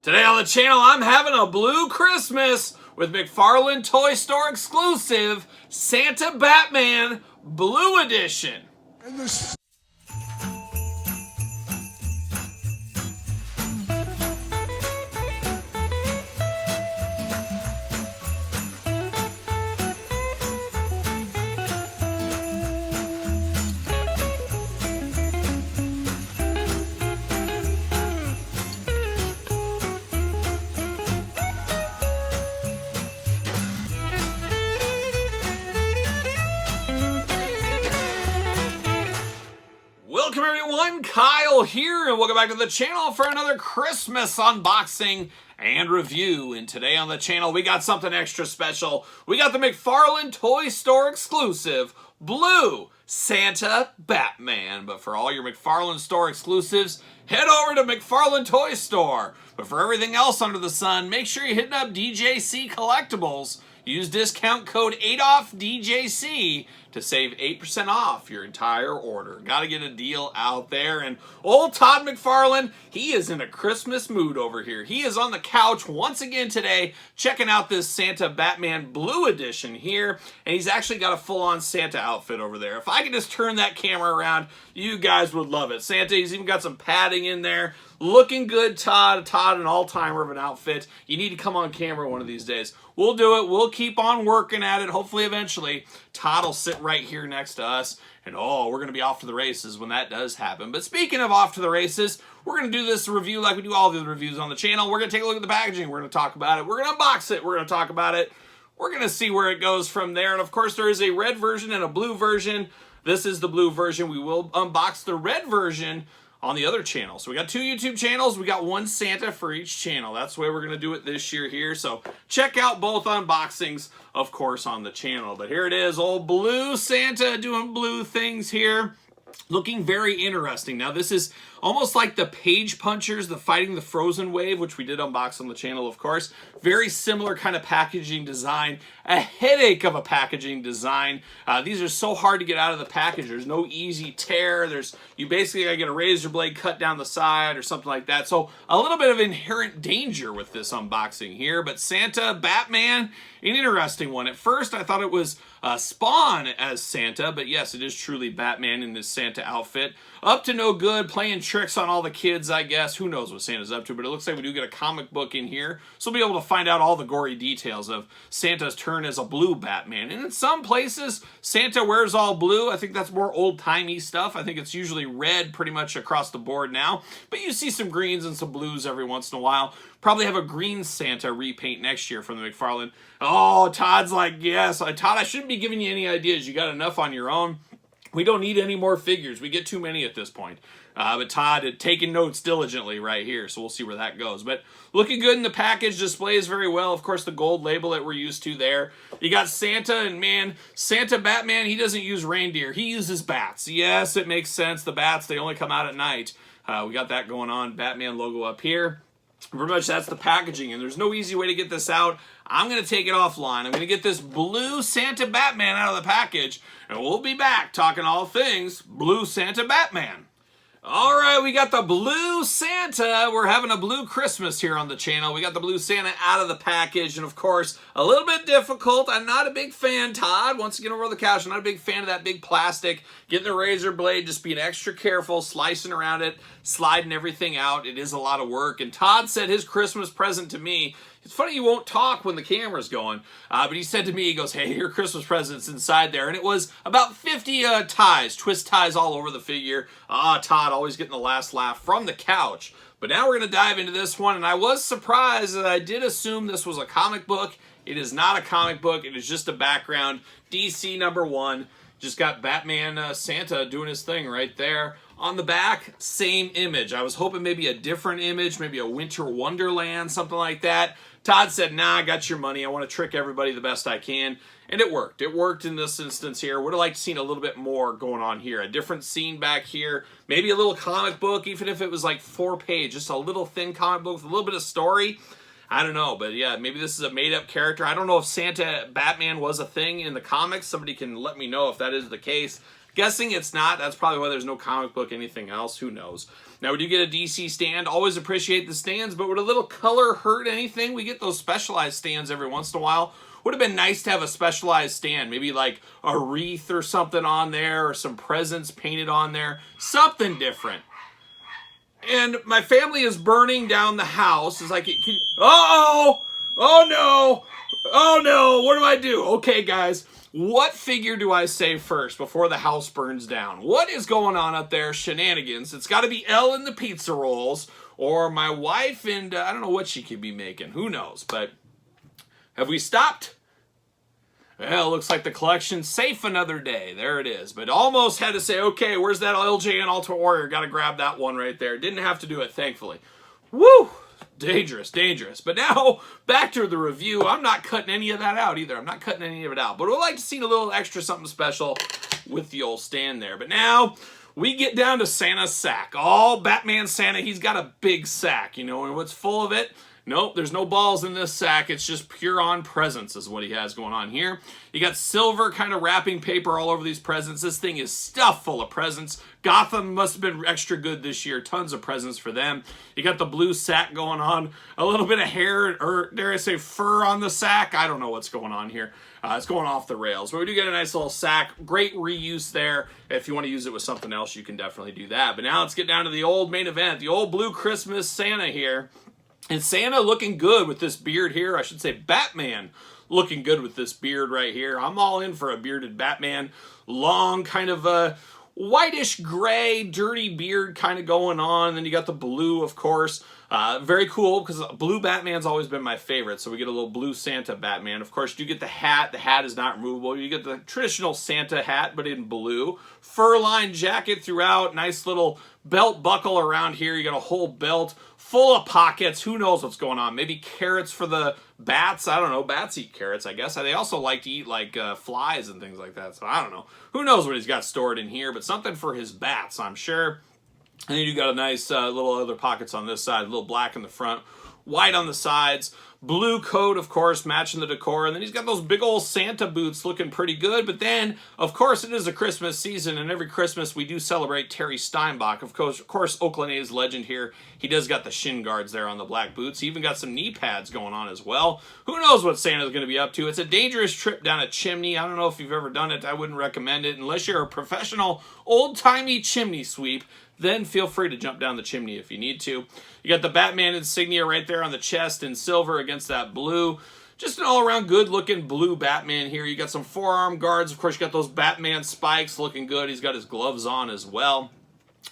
Today on the channel, I'm having a blue Christmas with McFarlane Toy Store exclusive Santa Batman Blue Edition. Welcome everyone, Kyle here, and welcome back to the channel for another Christmas unboxing and review. And today on the channel, we got something extra special. We got the McFarlane Toy Store exclusive Blue Santa Batman. But for all your McFarlane Store exclusives, head over to McFarlane Toy Store. But for everything else under the sun, make sure you're hitting up DJC Collectibles. Use discount code 8OFFDJC to save 8% off your entire order. Got to get a deal out there. And old Todd McFarlane, he is in a Christmas mood over here. He is on the couch once again today, checking out this Santa Batman Blue Edition here. And he's actually got a full-on Santa outfit over there. If I could just turn that camera around, you guys would love it. Santa, he's even got some padding in there. Looking good, Todd. Todd, an all-timer of an outfit. You need to come on camera one of these days. We'll do it. We'll keep on working at it. Hopefully, eventually, Todd will sit right here next to us. And, oh, we're going to be off to the races when that does happen. But speaking of off to the races, we're going to do this review like we do all the other reviews on the channel. We're going to take a look at the packaging. We're going to talk about it. We're going to unbox it. We're going to talk about it. We're going to see where it goes from there. And, of course, there is a red version and a blue version. This is the blue version. We will unbox the red version on the other channel. So we got 2 YouTube channels. We got 1 Santa for each channel. That's the way we're going to do it this year here. So check out both unboxings, of course, on the channel. But here it is, old blue Santa doing blue things here. Looking very interesting. Now, this is almost like the Page Punchers, the Fighting the Frozen Wave, which we did unbox on the channel, of course. Very similar kind of packaging design. A headache of a packaging design. These are so hard to get out of the package. There's no easy tear. You basically got to get a razor blade cut down the side or something like that. So a little bit of inherent danger with this unboxing here. But Santa Batman, an interesting one. At first, I thought it was Spawn as Santa, but yes, it is truly Batman in this Santa outfit. Up to no good, playing tricks on all the kids, I guess. Who knows what Santa's up to, but it looks like we do get a comic book in here, so we'll be able to find out all the gory details of Santa's turn as a blue Batman. And in some places, Santa wears all blue. I think that's more old-timey stuff. I think it's usually red pretty much across the board now, but you see some greens and some blues every once in a while. Probably have a green Santa repaint next year from the McFarlane. Oh, Todd's like, yes. Todd, I shouldn't be giving you any ideas. You got enough on your own. We don't need any more figures. We get too many at this point. But Todd had taken notes diligently right here, so we'll see where that goes. But looking good in the package, displays very well. Of course, the gold label that we're used to there. You got Santa, and man, Santa Batman, he doesn't use reindeer. He uses bats. Yes, it makes sense. The bats, they only come out at night. We got that going on. Batman logo up here. Pretty much that's the packaging, and there's no easy way to get this out. I'm going to take it offline. I'm going to get this blue Santa Batman out of the package, and we'll be back talking all things blue Santa Batman. All right, we got the blue Santa. We're having a blue Christmas here on the channel. We got the blue Santa out of the package, and of course, a little bit difficult. I'm not a big fan, Todd. Once again, over the couch, I'm not a big fan of that big plastic. Getting the razor blade, just being extra careful, slicing around it, sliding everything out. It is a lot of work, and Todd said his Christmas present to me, it's funny you won't talk when the camera's going, but he said to me, he goes, hey, your Christmas present's inside there. And it was about 50 ties, twist ties all over the figure. Todd always getting the last laugh from the couch. But now we're going to dive into this one, and I was surprised that I did assume this was a comic book. It is not a comic book. It is just a background. DC #1. Just got Batman Santa doing his thing right there. On the back, same image. I was hoping maybe a different image, maybe a Winter Wonderland, something like that. Todd said, nah, I got your money. I want to trick everybody the best I can. And it worked. It worked in this instance here. Would have liked to seen a little bit more going on here. A different scene back here. Maybe a little comic book, even if it was like 4-page. Just a little thin comic book with a little bit of story. I don't know, but yeah, maybe this is a made-up character. I don't know if Santa Batman was a thing in the comics. Somebody can let me know if that is the case. Guessing it's not. That's probably why there's no comic book, anything else. Who knows? Now, we do get a DC stand. Always appreciate the stands, but would a little color hurt anything? We get those specialized stands every once in a while. Would have been nice to have a specialized stand, maybe like a wreath or something on there, or some presents painted on there, something different. And my family is burning down the house. It's like, oh no, oh no, what do I do? Okay, guys, what figure do I say first before the house burns down? What is going on up there? Shenanigans. It's got to be Elle and the pizza rolls, or my wife, and I don't know what she could be making. Who knows? But have we stopped? Well, looks like the collection's safe another day. There it is. But almost had to say, okay, where's that LJ and Ultimate Warrior? Got to grab that one right there. Didn't have to do it, thankfully. Woo! Dangerous, dangerous. But now, back to the review. I'm not cutting any of that out either. I'm not cutting any of it out. But I would like to see a little extra something special with the old stand there. But now, we get down to Santa's sack. Oh, Batman Santa, he's got a big sack, you know, and what's full of it? Nope, there's no balls in this sack. It's just pure on presents is what he has going on here. You got silver kind of wrapping paper all over these presents. This thing is stuffed full of presents. Gotham must have been extra good this year. Tons of presents for them. You got the blue sack going on. A little bit of hair, or dare I say fur on the sack. I don't know what's going on here. It's going off the rails. But we do get a nice little sack. Great reuse there. If you want to use it with something else, you can definitely do that. But now let's get down to the old main event. The old blue Christmas Santa here. And Santa looking good with this beard here. I should say Batman looking good with this beard right here. I'm all in for a bearded Batman. Long, kind of a whitish gray, dirty beard kind of going on. And then you got the blue, of course. Very cool, because blue Batman's always been my favorite. So we get a little blue Santa Batman. Of course, you get the hat. The hat is not removable. You get the traditional Santa hat, but in blue. Fur-lined jacket throughout. Nice little belt buckle around here. You got a whole belt full of pockets. Who knows what's going on? Maybe carrots for the bats. I don't know. Bats eat carrots, I guess. They also like to eat like flies and things like that. So I don't know. Who knows what he's got stored in here, but something for his bats, I'm sure. And then you got a nice little other pockets on this side. A little black in the front, white on the sides. Blue coat, of course, matching the decor. And then he's got those big old Santa boots looking pretty good. But then, of course, it is a Christmas season. And every Christmas, we do celebrate Terry Steinbach. Of course, Oakland A's legend here. He does got the shin guards there on the black boots. He even got some knee pads going on as well. Who knows what Santa's going to be up to? It's a dangerous trip down a chimney. I don't know if you've ever done it. I wouldn't recommend it unless you're a professional, old-timey chimney sweep. Then feel free to jump down the chimney if you need to. You got the Batman insignia right there on the chest in silver against that blue. Just an all-around good-looking blue Batman here. You got some forearm guards. Of course, you got those Batman spikes looking good. He's got his gloves on as well.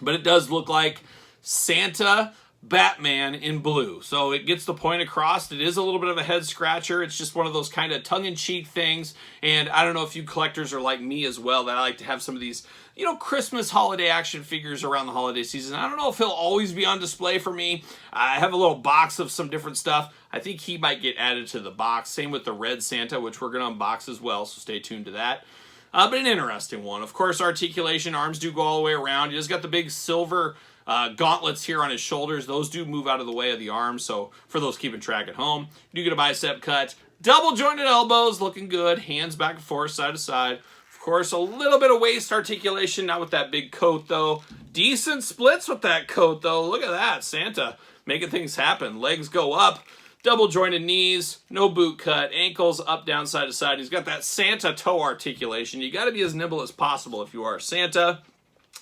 But it does look like Santa Batman in blue. So it gets the point across. It is a little bit of a head scratcher. It's just one of those kind of tongue-in-cheek things. And I don't know if you collectors are like me as well, that I like to have some of these, you know, Christmas holiday action figures around the holiday season. I don't know if he'll always be on display for me. I have a little box of some different stuff. I think he might get added to the box. Same with the red Santa, which we're going to unbox as well, so stay tuned to that. But an interesting one. Of course, articulation, arms do go all the way around. He just got the big silver gauntlets here on his shoulders. Those do move out of the way of the arms, so for those keeping track at home, you do get a bicep cut. Double jointed elbows, looking good. Hands back and forth, side to side. Of course, a little bit of waist articulation, not with that big coat, though. Decent splits with that coat, though. Look at that, Santa making things happen. Legs go up. Double jointed knees, no boot cut, ankles up, down, side to side. He's got that Santa toe articulation. You got to be as nimble as possible if you are Santa.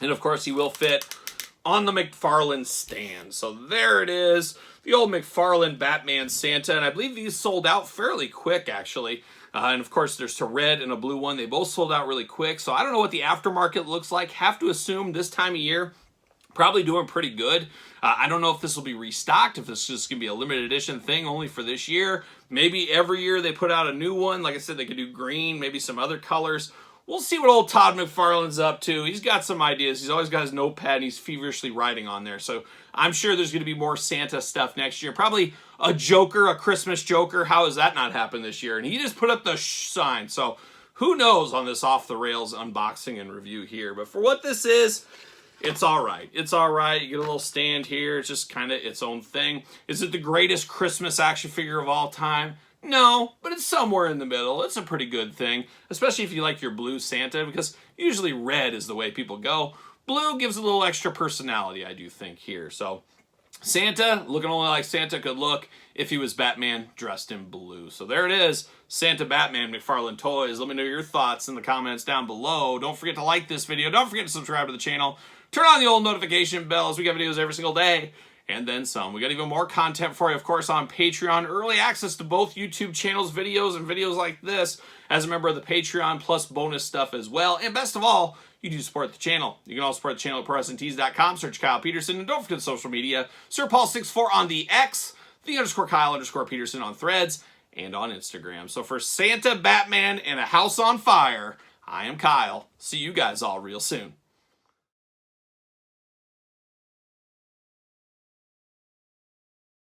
And of course, he will fit on the McFarlane stand. So there it is, the old McFarlane Batman Santa. And I believe these sold out fairly quick, actually. And of course, there's a red and a blue one. They both sold out really quick. So I don't know what the aftermarket looks like. Have to assume this time of year, probably doing pretty good. I don't know if this will be restocked, if this is just going to be a limited edition thing only for this year. Maybe every year they put out a new one. Like I said, they could do green, maybe some other colors. We'll see what old Todd McFarlane's up to. He's got some ideas. He's always got his notepad, and he's feverishly writing on there. So I'm sure there's going to be more Santa stuff next year. Probably a Joker, a Christmas Joker. How has that not happened this year? And he just put up the sign. So who knows on this off-the-rails unboxing and review here. But for what this is, it's all right. It's all right. You get a little stand here. It's just kind of its own thing. Is it the greatest Christmas action figure of all time? No, but it's somewhere in the middle. It's a pretty good thing, especially if you like your blue Santa, because usually red is the way people go. Blue gives a little extra personality, I do think, here. So Santa, looking only like Santa could look if he was Batman dressed in blue. So there it is, Santa Batman McFarlane Toys. Let me know your thoughts in the comments down below. Don't forget to like this video. Don't forget to subscribe to the channel. Turn on the old notification bells. We got videos every single day. And then some. We got even more content for you, of course, on Patreon. Early access to both YouTube channels, videos, and videos like this as a member of the Patreon, plus bonus stuff as well. And best of all, you do support the channel. You can also support the channel at ProWrestlingTees.com. Search Kyle Peterson. And don't forget social media. SirPaul64 on the X, _Kyle_Peterson on Threads, and on Instagram. So for Santa, Batman, and a house on fire, I am Kyle. See you guys all real soon.